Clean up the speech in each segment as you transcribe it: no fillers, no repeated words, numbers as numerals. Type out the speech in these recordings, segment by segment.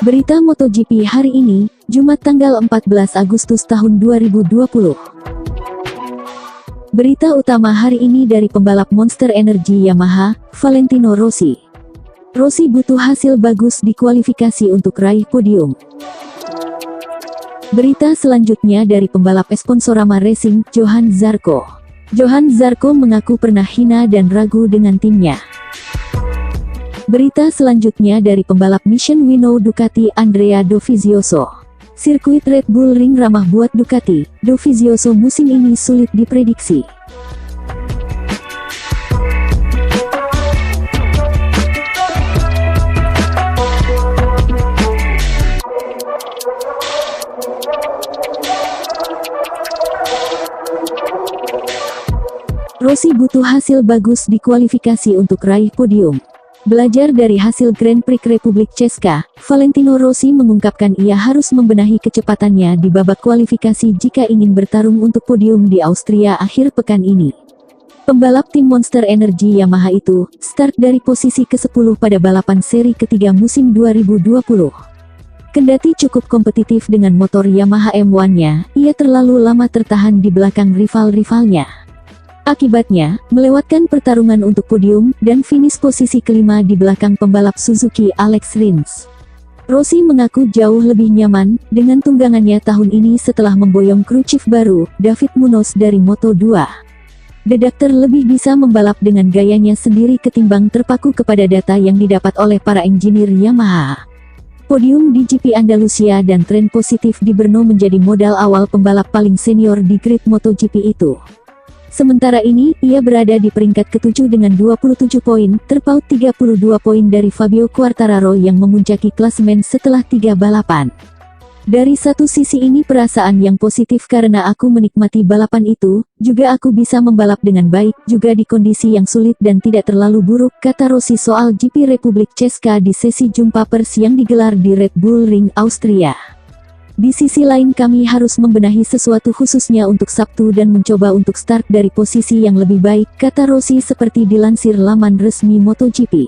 Berita MotoGP hari ini, Jumat tanggal 14 Agustus tahun 2020. Berita utama hari ini dari pembalap Monster Energy Yamaha, Valentino Rossi. Rossi butuh hasil bagus di kualifikasi untuk raih podium. Berita selanjutnya dari pembalap Sponsorama Racing, Johann Zarco. Johann Zarco mengaku pernah hina dan ragu dengan timnya. Berita selanjutnya dari pembalap Mission-Winnow Ducati Andrea Dovizioso. Sirkuit Red Bull Ring ramah buat Ducati, Dovizioso musim ini sulit diprediksi. Rossi butuh hasil bagus di kualifikasi untuk raih podium. Belajar dari hasil Grand Prix Republik Česka, Valentino Rossi mengungkapkan ia harus membenahi kecepatannya di babak kualifikasi jika ingin bertarung untuk podium di Austria akhir pekan ini. Pembalap tim Monster Energy Yamaha itu, start dari posisi ke-10 pada balapan seri ketiga musim 2020. Kendati cukup kompetitif dengan motor Yamaha M1-nya, ia terlalu lama tertahan di belakang rival-rivalnya. Akibatnya, melewatkan pertarungan untuk podium, dan finish posisi kelima di belakang pembalap Suzuki Alex Rins. Rossi mengaku jauh lebih nyaman, dengan tunggangannya tahun ini setelah memboyong kru chief baru, David Munoz dari Moto2. The Doctor lebih bisa membalap dengan gayanya sendiri ketimbang terpaku kepada data yang didapat oleh para engineer Yamaha. Podium di GP Andalusia dan tren positif di Brno menjadi modal awal pembalap paling senior di grid MotoGP itu. Sementara ini, ia berada di peringkat ke-7 dengan 27 poin, terpaut 32 poin dari Fabio Quartararo yang memuncaki klasemen setelah 3 balapan. Dari satu sisi ini perasaan yang positif karena aku menikmati balapan itu, juga aku bisa membalap dengan baik, juga di kondisi yang sulit dan tidak terlalu buruk, kata Rossi soal GP Republik Česka di sesi jumpa pers yang digelar di Red Bull Ring, Austria. Di sisi lain kami harus membenahi sesuatu khususnya untuk Sabtu dan mencoba untuk start dari posisi yang lebih baik, kata Rossi seperti dilansir laman resmi MotoGP.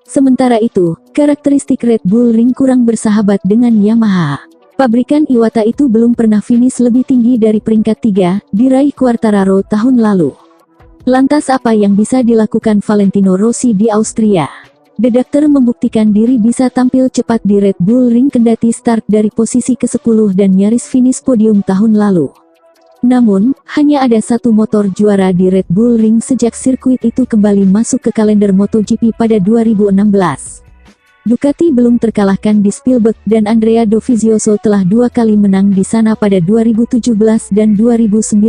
Sementara itu, karakteristik Red Bull Ring kurang bersahabat dengan Yamaha. Pabrikan Iwata itu belum pernah finish lebih tinggi dari peringkat 3, diraih Quartararo tahun lalu. Lantas apa yang bisa dilakukan Valentino Rossi di Austria? The Doctor membuktikan diri bisa tampil cepat di Red Bull Ring kendati start dari posisi ke-10 dan nyaris finish podium tahun lalu. Namun, hanya ada satu motor juara di Red Bull Ring sejak sirkuit itu kembali masuk ke kalender MotoGP pada 2016. Ducati belum terkalahkan di Spielberg dan Andrea Dovizioso telah 2 kali menang di sana pada 2017 dan 2019.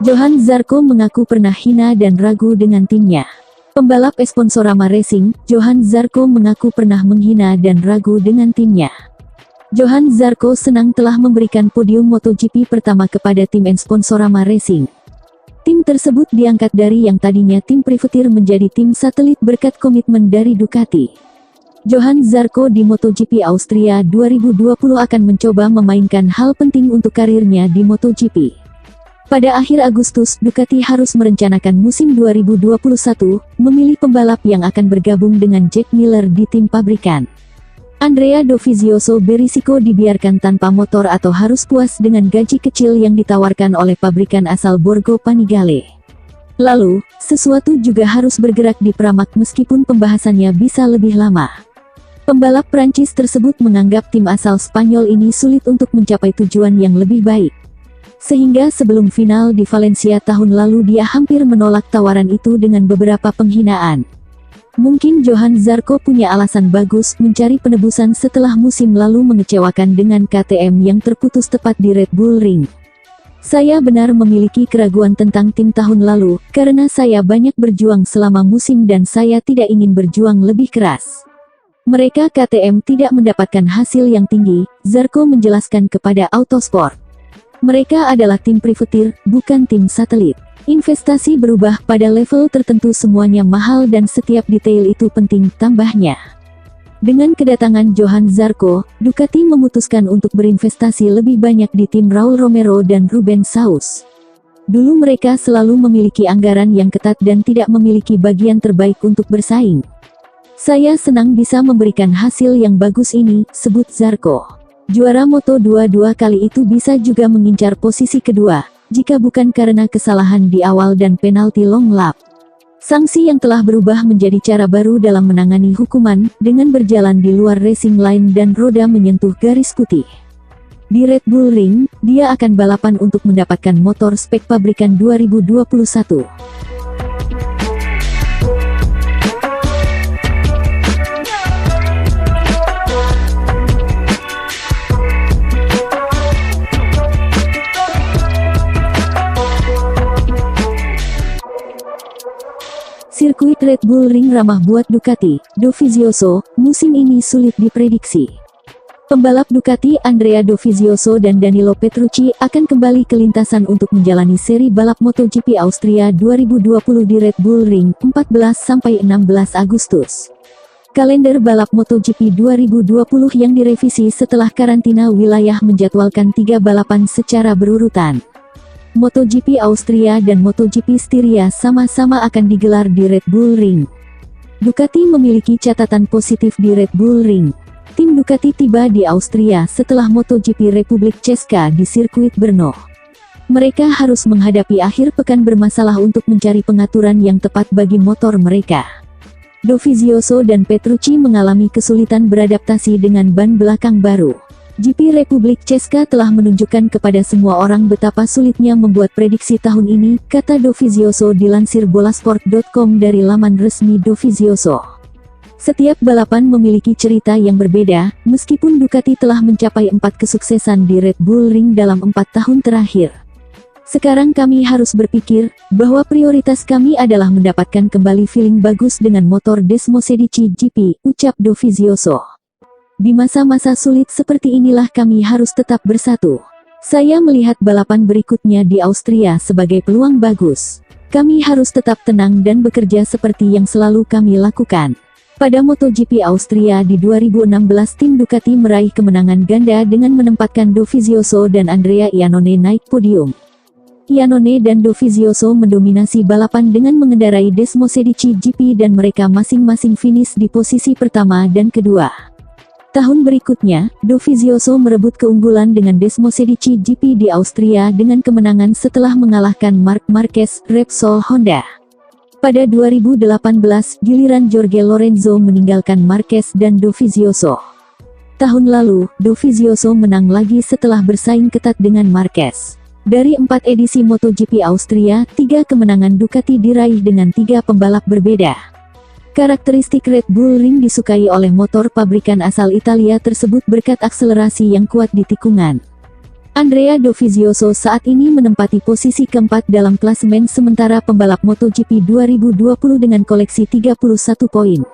Johann Zarco mengaku pernah hina dan ragu dengan timnya. Pembalap Sponsorama Racing, Johann Zarco mengaku pernah menghina dan ragu dengan timnya. Johann Zarco senang telah memberikan podium MotoGP pertama kepada tim Sponsorama Racing. Tim tersebut diangkat dari yang tadinya tim privateer menjadi tim satelit berkat komitmen dari Ducati. Johann Zarco di MotoGP Austria 2020 akan mencoba memainkan hal penting untuk karirnya di MotoGP. Pada akhir Agustus, Ducati harus merencanakan musim 2021, memilih pembalap yang akan bergabung dengan Jack Miller di tim pabrikan. Andrea Dovizioso berisiko dibiarkan tanpa motor atau harus puas dengan gaji kecil yang ditawarkan oleh pabrikan asal Borgo Panigale. Lalu, sesuatu juga harus bergerak di Pramac meskipun pembahasannya bisa lebih lama. Pembalap Prancis tersebut menganggap tim asal Spanyol ini sulit untuk mencapai tujuan yang lebih baik. Sehingga sebelum final di Valencia tahun lalu dia hampir menolak tawaran itu dengan beberapa penghinaan. Mungkin Johann Zarco punya alasan bagus mencari penebusan setelah musim lalu mengecewakan dengan KTM yang terputus tepat di Red Bull Ring. Saya benar memiliki keraguan tentang tim tahun lalu, karena saya banyak berjuang selama musim dan saya tidak ingin berjuang lebih keras. Mereka KTM tidak mendapatkan hasil yang tinggi, Zarko menjelaskan kepada Autosport. Mereka adalah tim privateer, bukan tim satelit. Investasi berubah pada level tertentu, semuanya mahal dan setiap detail itu penting, tambahnya. Dengan kedatangan Johann Zarco, Ducati memutuskan untuk berinvestasi lebih banyak di tim Raul Romero dan Ruben Saus. Dulu mereka selalu memiliki anggaran yang ketat dan tidak memiliki bagian terbaik untuk bersaing. Saya senang bisa memberikan hasil yang bagus ini, sebut Zarco. Juara Moto2 dua kali itu bisa juga mengincar posisi kedua, jika bukan karena kesalahan di awal dan penalti long lap. Sanksi yang telah berubah menjadi cara baru dalam menangani hukuman, dengan berjalan di luar racing line dan roda menyentuh garis putih. Di Red Bull Ring, dia akan balapan untuk mendapatkan motor spek pabrikan 2021. Sirkuit Red Bull Ring ramah buat Ducati, Dovizioso, musim ini sulit diprediksi. Pembalap Ducati Andrea Dovizioso dan Danilo Petrucci akan kembali ke lintasan untuk menjalani seri balap MotoGP Austria 2020 di Red Bull Ring, 14–16 Agustus. Kalender balap MotoGP 2020 yang direvisi setelah karantina wilayah menjadwalkan 3 balapan secara berurutan. MotoGP Austria dan MotoGP Styria sama-sama akan digelar di Red Bull Ring. Ducati memiliki catatan positif di Red Bull Ring. Tim Ducati tiba di Austria setelah MotoGP Republik Česká di sirkuit Brno. Mereka harus menghadapi akhir pekan bermasalah untuk mencari pengaturan yang tepat bagi motor mereka. Dovizioso dan Petrucci mengalami kesulitan beradaptasi dengan ban belakang baru. GP Republik Česká telah menunjukkan kepada semua orang betapa sulitnya membuat prediksi tahun ini, kata Dovizioso dilansir bolasport.com dari laman resmi Dovizioso. Setiap balapan memiliki cerita yang berbeda, meskipun Ducati telah mencapai 4 kesuksesan di Red Bull Ring dalam 4 tahun terakhir. Sekarang kami harus berpikir, bahwa prioritas kami adalah mendapatkan kembali feeling bagus dengan motor Desmosedici GP, ucap Dovizioso. Di masa-masa sulit seperti inilah kami harus tetap bersatu. Saya melihat balapan berikutnya di Austria sebagai peluang bagus. Kami harus tetap tenang dan bekerja seperti yang selalu kami lakukan. Pada MotoGP Austria di 2016 tim Ducati meraih kemenangan ganda dengan menempatkan Dovizioso dan Andrea Iannone naik podium. Iannone dan Dovizioso mendominasi balapan dengan mengendarai Desmosedici GP dan mereka masing-masing finish di posisi pertama dan kedua. Tahun berikutnya, Dovizioso merebut keunggulan dengan Desmosedici GP di Austria dengan kemenangan setelah mengalahkan Marc Marquez, Repsol Honda. Pada 2018, giliran Jorge Lorenzo meninggalkan Marquez dan Dovizioso. Tahun lalu, Dovizioso menang lagi setelah bersaing ketat dengan Marquez. Dari 4 edisi MotoGP Austria, 3 kemenangan Ducati diraih dengan 3 pembalap berbeda. Karakteristik Red Bull Ring disukai oleh motor pabrikan asal Italia tersebut berkat akselerasi yang kuat di tikungan. Andrea Dovizioso saat ini menempati posisi keempat dalam klasemen sementara pembalap MotoGP 2020 dengan koleksi 31 poin.